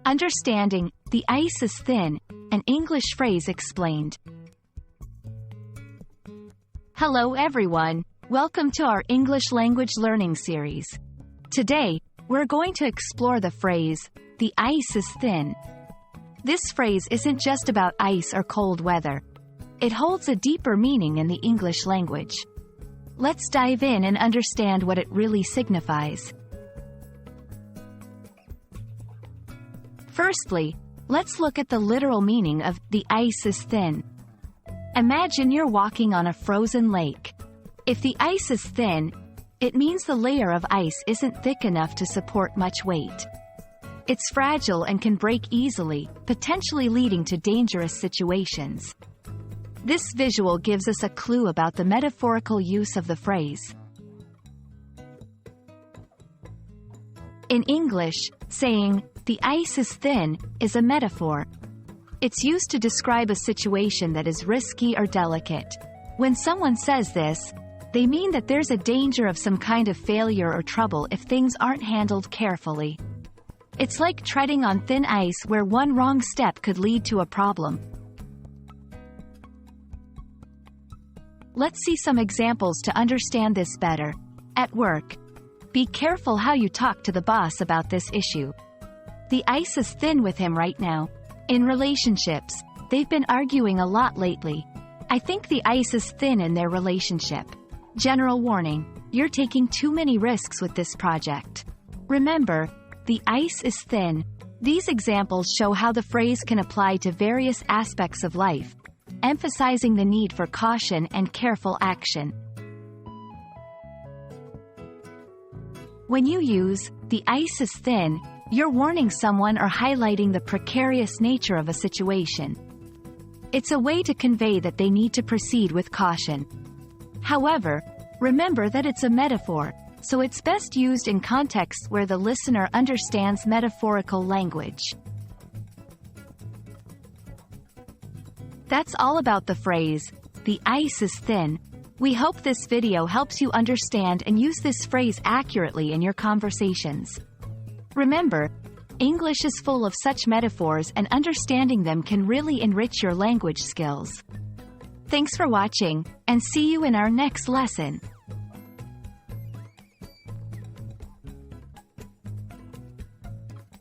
Understanding "the ice is thin," an English phrase explained. Hello everyone, welcome to our English language learning series. Today, we're going to explore the phrase, "the ice is thin." This phrase isn't just about ice or cold weather. It holds a deeper meaning in the English language. Let's dive in and understand what it really signifies. Firstly, let's look at the literal meaning of "the ice is thin." Imagine you're walking on a frozen lake. If the ice is thin, it means the layer of ice isn't thick enough to support much weight. It's fragile and can break easily, potentially leading to dangerous situations. This visual gives us a clue about the metaphorical use of the phrase. In English, saying, "the ice is thin," is a metaphor. It's used to describe a situation that is risky or delicate. When someone says this, they mean that there's a danger of some kind of failure or trouble if things aren't handled carefully. It's like treading on thin ice where one wrong step could lead to a problem. Let's see some examples to understand this better. At work, be careful how you talk to the boss about this issue. The ice is thin with him right now. In relationships, they've been arguing a lot lately. I think the ice is thin in their relationship. General warning, you're taking too many risks with this project. Remember, the ice is thin. These examples show how the phrase can apply to various aspects of life, emphasizing the need for caution and careful action. When you use "the ice is thin," you're warning someone or highlighting the precarious nature of a situation. It's a way to convey that they need to proceed with caution. However, remember that it's a metaphor, so it's best used in contexts where the listener understands metaphorical language. That's all about the phrase, "the ice is thin." We hope this video helps you understand and use this phrase accurately in your conversations. Remember, English is full of such metaphors, and understanding them can really enrich your language skills. Thanks for watching, and see you in our next lesson.